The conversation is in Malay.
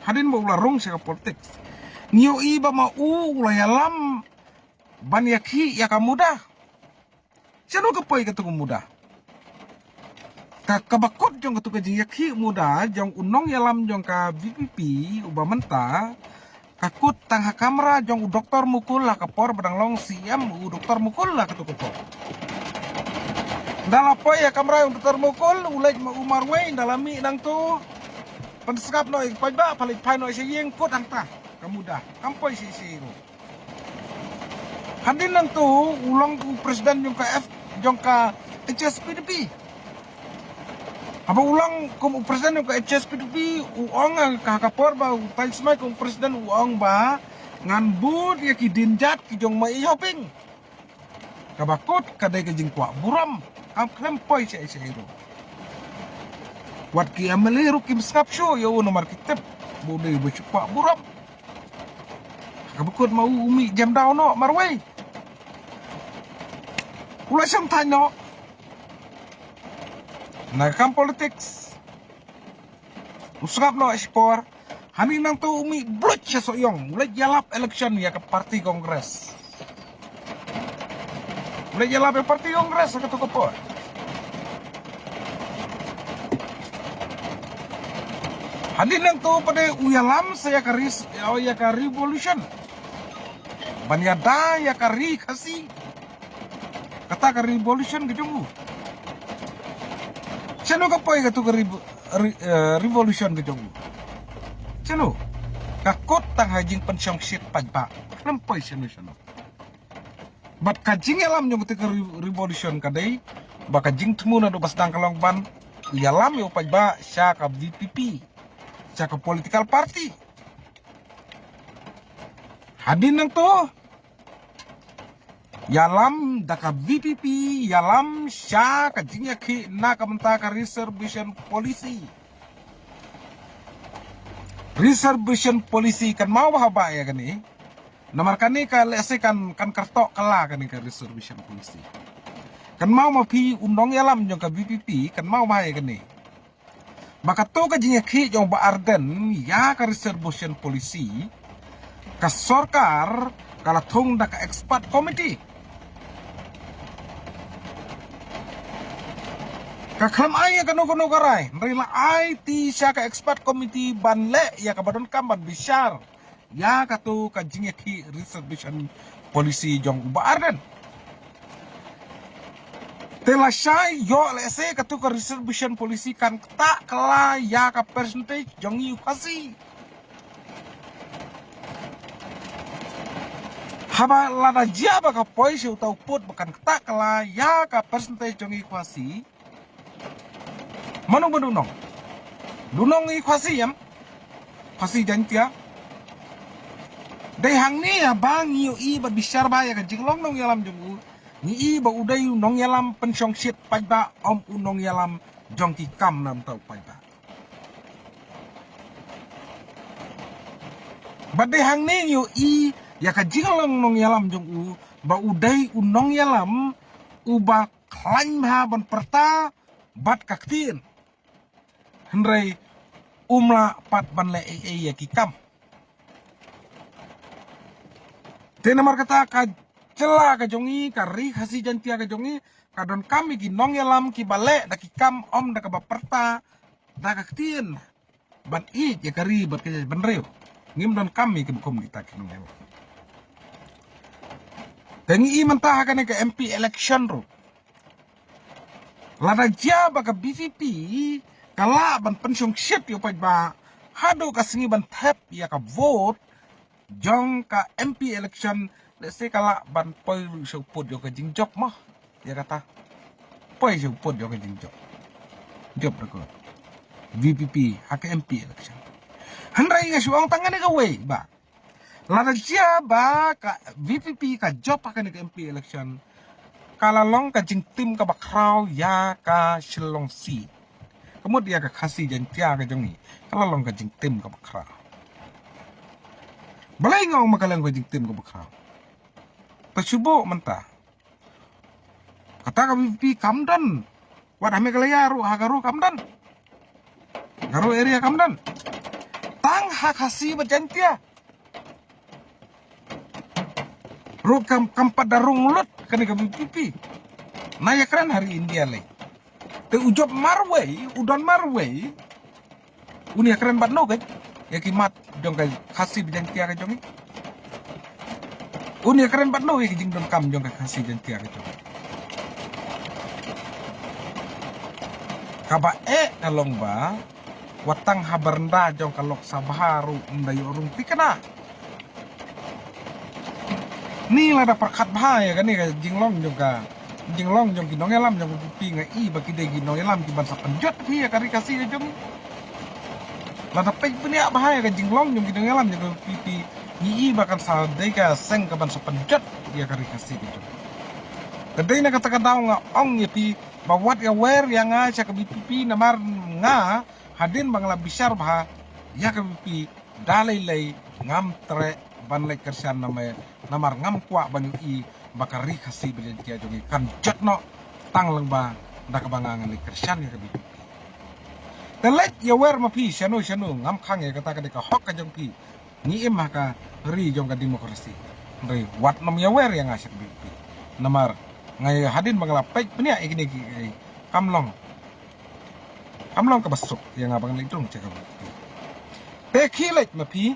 Hadin ba ularong siya ka politics. Niyo iba ulayalam banyaki ya kamuda. Sino kapoy katu muda? Kabakot jong katu yaki muda jong unong yalam jong ka VPP ubamenta kakut tang kamera jong doktor mukul lah kapor badang long siam doktor mukul lah katu kapor. Dalam apa ya kamera yang doktor mukul ulai umar wain dalami nang tu penskap noi pajba paling pai noi seyeng kut angta kamuda kampoi siro. Hadin nang tu ulang presiden jong ka HSPDP. Apa ulang kum presiden jong ka HSPDP uang ka kapor ba pai semai kum presiden uang ba ngan bud ya ki dinjat ki jong mai hoping. Kabakut kadai ke jingkwa buram am kampoi siro. Wat ki ameliru kim skap show ya nomor kitab bodai bercepak buram. Kabakut mau umi jam daun no marway. Ulah sam tanya. Nakam politics. Usap no ekspor. Hani nang tu umi blut siya soyong. Ulah jalap election ya ke parti kongres. Ulah jalap ya parti kongres ke tu kapor. Hani nang tu pada uyalam saya karis ya ka revolution. Banyada ya kari kasih kata ka revolution ke junggu. Sino ka poy ka tu revolution ke junggu. Sino kakot tang hajing pensyong shit pajba. Lempoy sino. Bat kajing yalam yung ka revolution kadai baka jing temu na do basdang kalong ban yalam yo pajba siya ka VPP. Siya ka political party. Hadin nang to yalam daka VPP yalam sya kajinya ki na kamenta ka reservation policy kan mau bahaba ya gani namar kani ka lese kan kartok kala kani ka reservation policy kan mau mapi undong yalam jong ka VPP kan mau bahaya gani maka to kajinya ki jong ba arden ya ka reservation policy ka sorkar kala thong da ka expert committee ka klam ay ka no garay rila ay ti siya ka expert committee banle ya ka badon kamban bishar ya ka to ka jingeki reservation policy jong ba arden tela syai yo lese ka to ka reservation policy kan ta kala ya ka percentage jong yu kasi haba lada jaba ka poise utau put bukan ketak kala ya ka percentage jong ikuasi manung bedunong dunong ikuasi yam kuasi jantia dai hang ni ya bang yu i ba bisyar ba ya ka jinglong nong yalam jong ni i ba uday nong yalam pensyong shit pajba om unong yalam jong ki kam nam tau pajba ba dai hang ni yu i ya ka jinglong nong yalam jong u ba uday unong yalam uba klaim ha ban perta bat kaktin hendrai umla pat ban le ya kikam tenamar kata ka cela ka jongi ka ri hasi jantia ka jongi kadon kami ki nong yalam ki bale da kikam om da ka ba perta da kaktin ban i ya kari bat ka ban reu ngim don kami ki bukom kita ki nong yalam Tengi i mentah kan ke MP election ro. Lada jaba ke BVP kala ban pensyong shit yo pajba hado kasingi ban tap ya ka vote jong ka MP election lese kala ban poi so put yo ka jingjok mah ya kata poi so put yo ka jingjok job ko VPP hak MP election handrai ga suang tangan ga we ba lada jaba ka VPP ka job akan ke MP election kala long ka jing tim ka bakraw ya ka shilong si kemudian ka kasih jantia ka jongi kala long ka jing tim ka bakraw balai ngong makalang ka jing tim ka bakraw pasubo mentah kata ka VPP kamdan wadah me kala yaru hagaru kamdan garu area kamdan tang watang hak hasi berjantia. Rukam kampat darung lut kena ke pipi. Naya keren hari India leh. Te ujob marway, udan marway. Unia keren bat no kan? Ya kimat jong ka hasi berjantia ka jong. Unia keren bat no ya jing don kam jong ka hasi berjantia ka jong. Kaba kalong ba watang habarnda jong kalok sabaharu ndayo urung pikana. Ni lah da perkat bahaya kan ni ka jinglong jong kinong elam jong pipi nga i baki de ginong elam ki bansa penjot pi ya kari kasih jong. Lah da pek punya bahaya ka jinglong jong kinong elam jong pipi i bakan sa de ka seng ka bansa penjot ya kari kasih jong. Kedai na kata-kata nga ong ya pi bawat ya wer yang nga sa kabipipi namar nga hadin bangla bisar bah ya kabipi dalay lay ngam tre banlay kersian namar ngam kwa banyu i bakari kasi bilin kia jongi kan jatno tang lang ba nakabangangan ni kersian ya kabipi. Telet ya wer mapi syanu ngam kang ya kata ka hok ka jong pi ni imah ka ri jong ka demokrasi. Ri wat nam ya wer yang nga sa kabipi namar ngai hadin mengelapek penia igini kamlong ka basuk yang abang litung cakap. Te khilet mapi